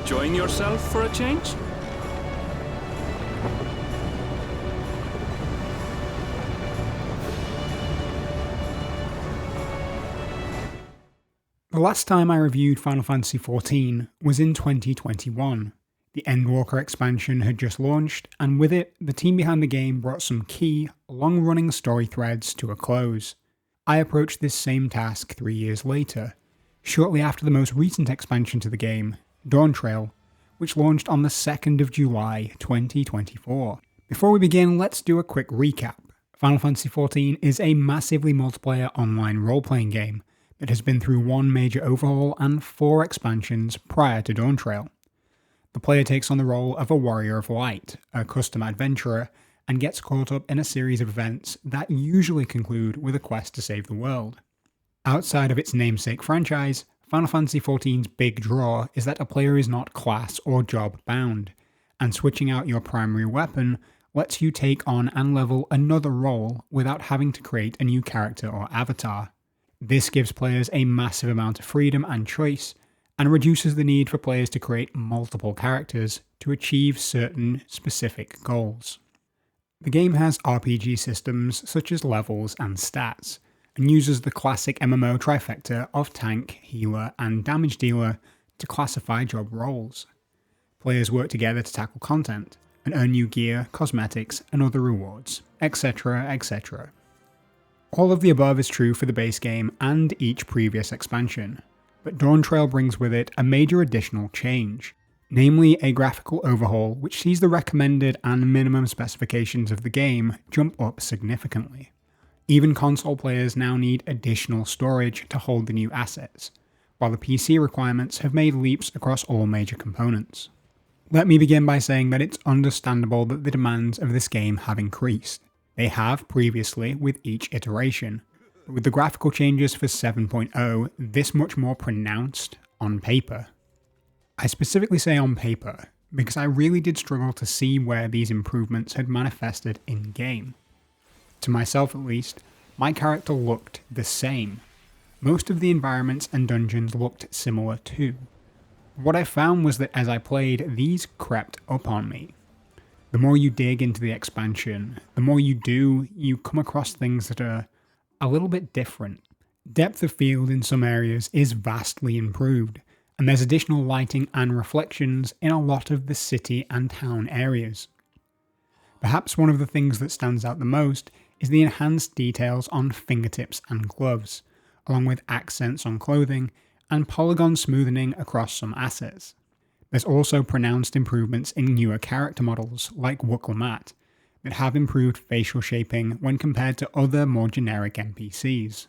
enjoying yourself for a change? The last time I reviewed Final Fantasy XIV was in 2021. The Endwalker expansion had just launched, and with it, the team behind the game brought some key, long-running story threads to a close. I approached this same task 3 years later, shortly after the most recent expansion to the game, Dawntrail, which launched on the 2nd of July 2024. Before we begin, let's do a quick recap. Final Fantasy XIV is a massively multiplayer online role-playing game that has been through one major overhaul and 4 expansions prior to Dawntrail. The player takes on the role of a warrior of light, a custom adventurer, and gets caught up in a series of events that usually conclude with a quest to save the world. Outside of its namesake franchise, Final Fantasy XIV's big draw is that a player is not class or job bound, and switching out your primary weapon lets you take on and level another role without having to create a new character or avatar. This gives players a massive amount of freedom and choice, and reduces the need for players to create multiple characters to achieve certain specific goals. The game has RPG systems such as levels and stats, and uses the classic MMO trifecta of tank, healer, and damage dealer to classify job roles. Players work together to tackle content, and earn new gear, cosmetics, and other rewards, etc, etc. All of the above is true for the base game and each previous expansion, but Dawntrail brings with it a major additional change, namely a graphical overhaul which sees the recommended and minimum specifications of the game jump up significantly. Even console players now need additional storage to hold the new assets, while the PC requirements have made leaps across all major components. Let me begin by saying that it's understandable that the demands of this game have increased. They have previously with each iteration, but with the graphical changes for 7.0 this much more pronounced on paper. I specifically say on paper, because I really did struggle to see where these improvements had manifested in-game. To myself at least, my character looked the same. Most of the environments and dungeons looked similar too. What I found was that as I played, these crept up on me. The more you dig into the expansion, the more you come across things that are a little bit different. Depth of field in some areas is vastly improved, and there's additional lighting and reflections in a lot of the city and town areas. Perhaps one of the things that stands out the most is the enhanced details on fingertips and gloves, along with accents on clothing and polygon smoothing across some assets. There's also pronounced improvements in newer character models, like Wukalamat, that have improved facial shaping when compared to other more generic NPCs.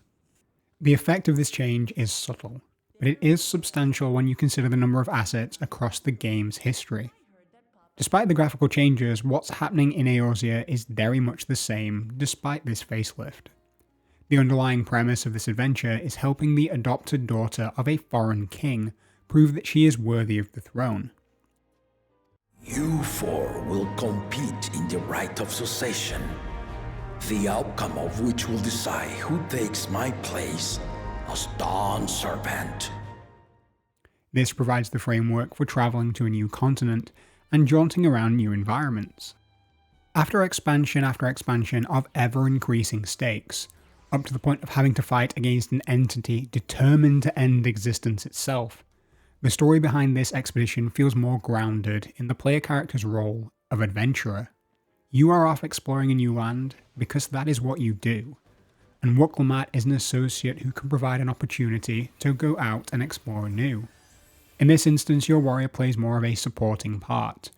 The effect of this change is subtle, but it is substantial when you consider the number of assets across the game's history. Despite the graphical changes, what's happening in Eorzea is very much the same despite this facelift. The underlying premise of this adventure is helping the adopted daughter of a foreign king prove that she is worthy of the throne. You four will compete in the right of succession, the outcome of which will decide who takes my place as Dawn Servant. This provides the framework for travelling to a new continent and jaunting around new environments. After expansion of ever-increasing stakes, up to the point of having to fight against an entity determined to end existence itself, the story behind this expedition feels more grounded in the player character's role of adventurer. You are off exploring a new land because that is what you do, and Wukalamat is an associate who can provide an opportunity to go out and explore anew. In this instance, your warrior plays more of a supporting part,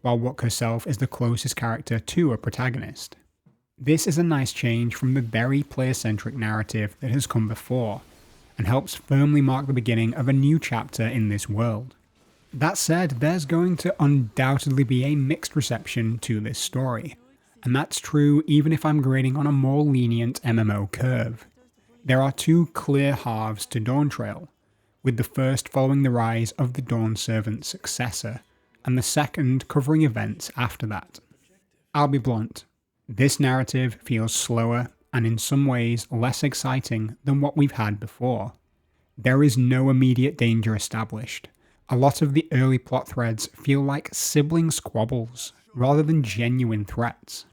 while Wuk herself is the closest character to a protagonist. This is a nice change from the very player-centric narrative that has come before, and helps firmly mark the beginning of a new chapter in this world. That said, there's going to undoubtedly be a mixed reception to this story, and that's true even if I'm grading on a more lenient MMO curve. There are 2 clear halves to Dawntrail, with the first following the rise of the Dawn Servant successor, and the second covering events after that. I'll be blunt, this narrative feels slower and in some ways less exciting than what we've had before. There is no immediate danger established, A lot of the early plot threads feel like sibling squabbles rather than genuine threats.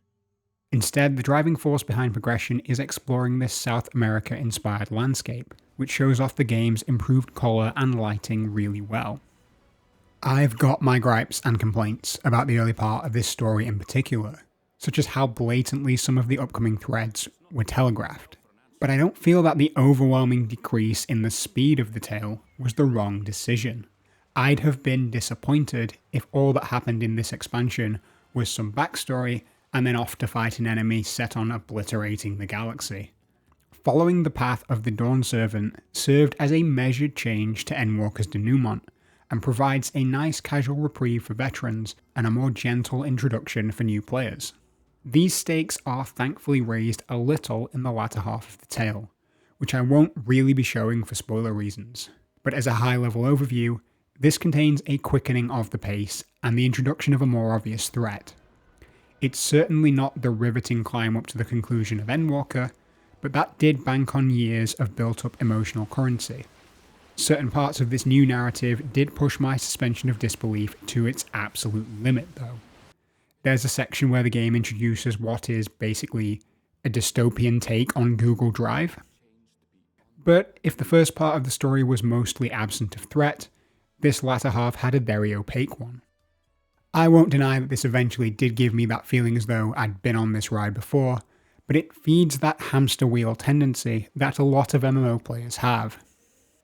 Instead, the driving force behind progression is exploring this South America-inspired landscape, which shows off the game's improved colour and lighting really well. I've got my gripes and complaints about the early part of this story in particular, such as how blatantly some of the upcoming threads were telegraphed, but I don't feel that the overwhelming decrease in the speed of the tale was the wrong decision. I'd have been disappointed if all that happened in this expansion was some backstory and then off to fight an enemy set on obliterating the galaxy. Following the path of the Dawn Servant served as a measured change to Endwalker's denouement, and provides a nice casual reprieve for veterans and a more gentle introduction for new players. These stakes are thankfully raised a little in the latter half of the tale, which I won't really be showing for spoiler reasons, but as a high-level overview, this contains a quickening of the pace and the introduction of a more obvious threat. It's certainly not the riveting climb up to the conclusion of Endwalker, but that did bank on years of built-up emotional currency. Certain parts of this new narrative did push my suspension of disbelief to its absolute limit though. There's a section where the game introduces what is basically a dystopian take on Google Drive. But if the first part of the story was mostly absent of threat, this latter half had a very opaque one. I won't deny that this eventually did give me that feeling as though I'd been on this ride before, but it feeds that hamster wheel tendency that a lot of MMO players have.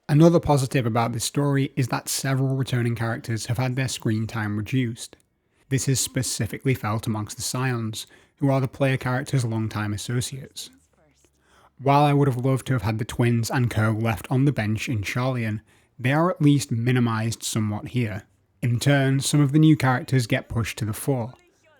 Another positive about this story is that several returning characters have had their screen time reduced. This is specifically felt amongst the Scions, who are the player character's longtime associates. While I would have loved to have had the twins and co left on the bench in Charlian, they are at least minimised somewhat here. In turn, some of the new characters get pushed to the fore,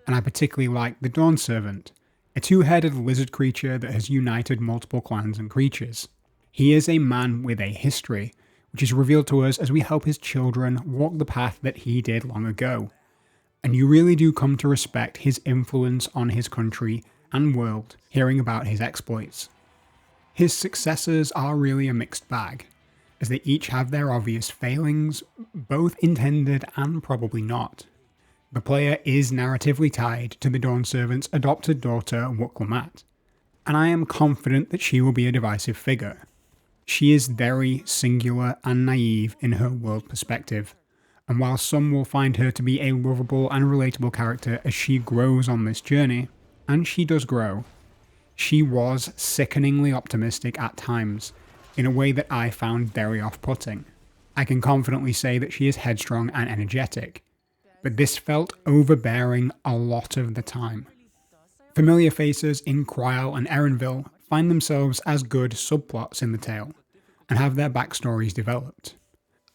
and I particularly like the Dawn Servant, a two-headed lizard creature that has united multiple clans and creatures. He is a man with a history, which is revealed to us as we help his children walk the path that he did long ago, and you really do come to respect his influence on his country and world, hearing about his exploits. His successors are really a mixed bag, as they each have their obvious failings, both intended and probably not. The player is narratively tied to the Dawn Servant's adopted daughter Wuklumat, and I am confident that she will be a divisive figure. She is very singular and naive in her world perspective, and while some will find her to be a lovable and relatable character as she grows on this journey, and she does grow, she was sickeningly optimistic at times, in a way that I found very off-putting. I can confidently say that she is headstrong and energetic, but this felt overbearing a lot of the time. Familiar faces in Cryal and Erenville find themselves as good subplots in the tale, and have their backstories developed.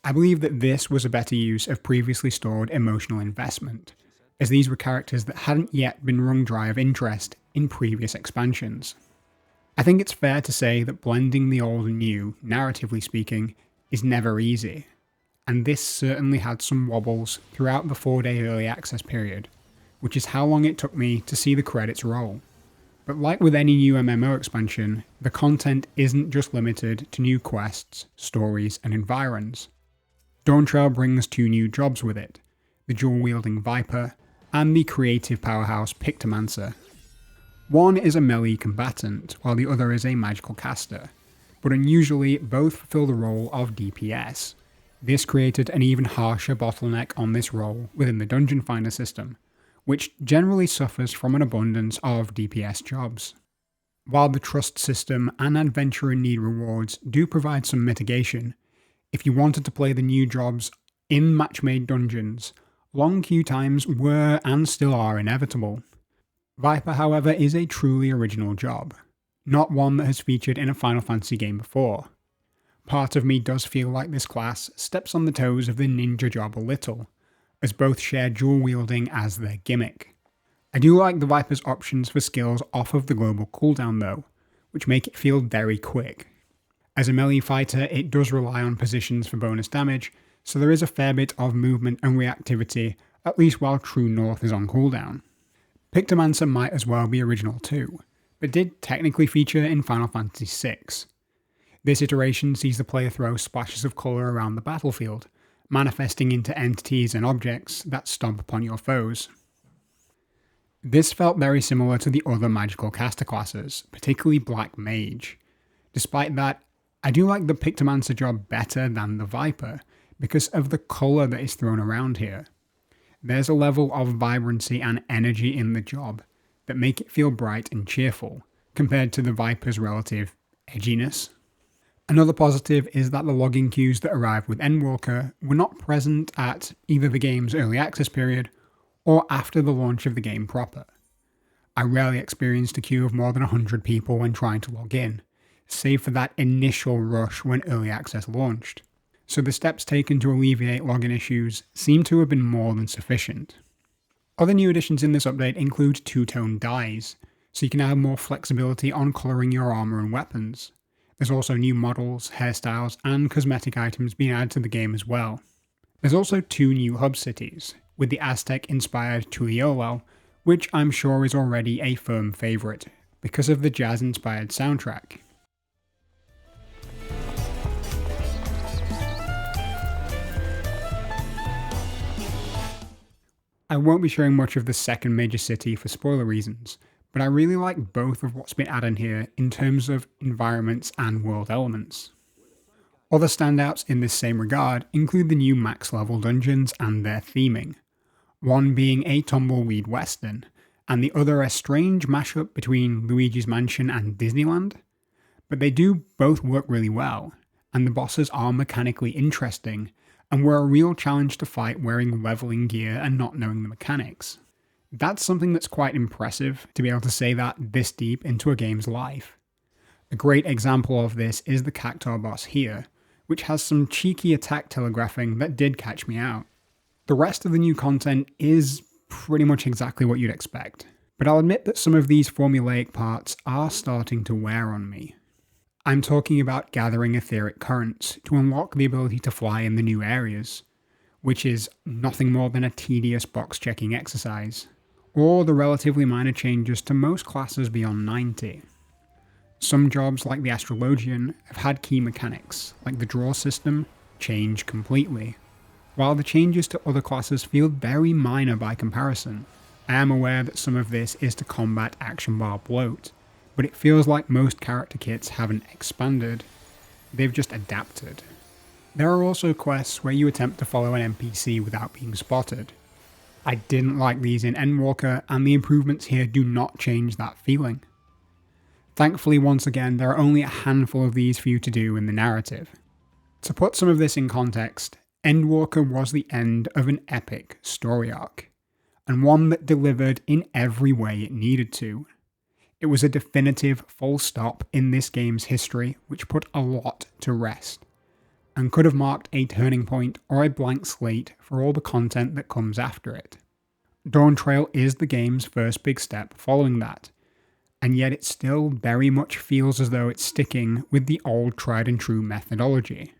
I believe that this was a better use of previously stored emotional investment, as these were characters that hadn't yet been wrung dry of interest in previous expansions. I think it's fair to say that blending the old and new, narratively speaking, is never easy, and this certainly had some wobbles throughout the 4-day early access period, which is how long it took me to see the credits roll. But like with any new MMO expansion, the content isn't just limited to new quests, stories, and environs. Dawntrail brings 2 new jobs with it, the dual-wielding Viper, and the creative powerhouse Pictomancer. One is a melee combatant, while the other is a magical caster, but unusually both fulfill the role of DPS. This created an even harsher bottleneck on this role within the Dungeon Finder system, which generally suffers from an abundance of DPS jobs. While the trust system and adventurer need rewards do provide some mitigation, if you wanted to play the new jobs in match-made dungeons, long queue times were and still are inevitable. Viper, however, is a truly original job, not one that has featured in a Final Fantasy game before. Part of me does feel like this class steps on the toes of the ninja job a little, as both share dual wielding as their gimmick. I do like the Viper's options for skills off of the global cooldown though, which make it feel very quick. As a melee fighter, it does rely on positions for bonus damage, so there is a fair bit of movement and reactivity, at least while True North is on cooldown. Pictomancer might as well be original too, but did technically feature in Final Fantasy VI. This iteration sees the player throw splashes of colour around the battlefield, manifesting into entities and objects that stomp upon your foes. This felt very similar to the other magical caster classes, particularly Black Mage. Despite that, I do like the Pictomancer job better than the Viper, because of the colour that is thrown around here. There's a level of vibrancy and energy in the job that make it feel bright and cheerful, compared to the Viper's relative edginess. Another positive is that the logging queues that arrived with Endwalker were not present at either the game's early access period or after the launch of the game proper. I rarely experienced a queue of more than 100 people when trying to log in, save for that initial rush when early access launched. So the steps taken to alleviate login issues seem to have been more than sufficient. Other new additions in this update include two-tone dyes, so you can have more flexibility on colouring your armour and weapons. There's also new models, hairstyles, and cosmetic items being added to the game as well. There's also 2 new hub cities, with the Aztec-inspired Tural, which I'm sure is already a firm favourite, because of the jazz-inspired soundtrack. I won't be showing much of the second major city for spoiler reasons, but I really like both of what's been added here in terms of environments and world elements. Other standouts in this same regard include the new max level dungeons and their theming, one being a tumbleweed western, and the other a strange mashup between Luigi's Mansion and Disneyland. But they do both work really well, and the bosses are mechanically interesting, and were a real challenge to fight wearing leveling gear and not knowing the mechanics. That's something that's quite impressive, to be able to say that this deep into a game's life. A great example of this is the Cactuar boss here, which has some cheeky attack telegraphing that did catch me out. The rest of the new content is pretty much exactly what you'd expect, but I'll admit that some of these formulaic parts are starting to wear on me. I'm talking about gathering etheric currents to unlock the ability to fly in the new areas, which is nothing more than a tedious box-checking exercise, or the relatively minor changes to most classes beyond 90. Some jobs like the Astrologian have had key mechanics, like the draw system, change completely, while the changes to other classes feel very minor by comparison. I am aware that some of this is to combat action bar bloat, but it feels like most character kits haven't expanded, they've just adapted. There are also quests where you attempt to follow an NPC without being spotted. I didn't like these in Endwalker, and the improvements here do not change that feeling. Thankfully, once again, there are only a handful of these for you to do in the narrative. To put some of this in context, Endwalker was the end of an epic story arc, and one that delivered in every way it needed to. It was a definitive full stop in this game's history, which put a lot to rest, and could have marked a turning point or a blank slate for all the content that comes after it. Dawntrail is the game's first big step following that, and yet it still very much feels as though it's sticking with the old tried and true methodology.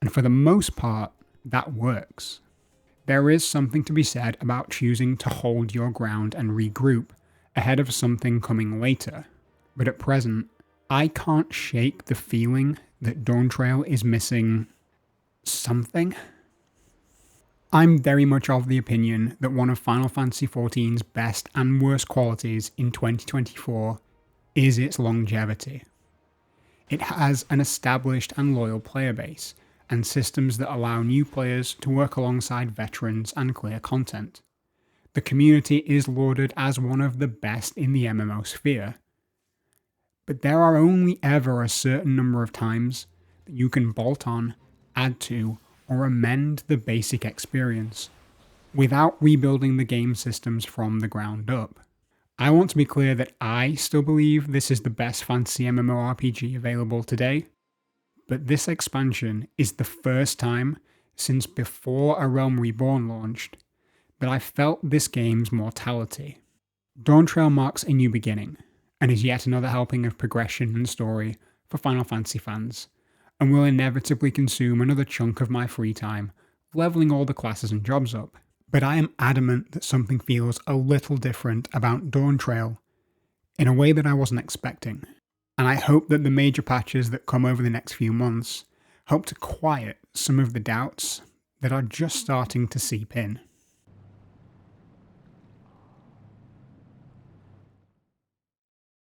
And for the most part, that works. There is something to be said about choosing to hold your ground and regroup ahead of something coming later, but at present, I can't shake the feeling that Dawntrail is missing something. I'm very much of the opinion that one of Final Fantasy XIV's best and worst qualities in 2024 is its longevity. It has an established and loyal player base, and systems that allow new players to work alongside veterans and clear content. The community is lauded as one of the best in the MMO sphere. But there are only ever a certain number of times that you can bolt on, add to, or amend the basic experience, without rebuilding the game systems from the ground up. I want to be clear that I still believe this is the best fantasy MMORPG available today, but this expansion is the first time since before A Realm Reborn launched that I felt this game's mortality. Dawntrail marks a new beginning, and is yet another helping of progression and story for Final Fantasy fans, and will inevitably consume another chunk of my free time, leveling all the classes and jobs up. But I am adamant that something feels a little different about Dawntrail, in a way that I wasn't expecting, and I hope that the major patches that come over the next few months help to quiet some of the doubts that are just starting to seep in.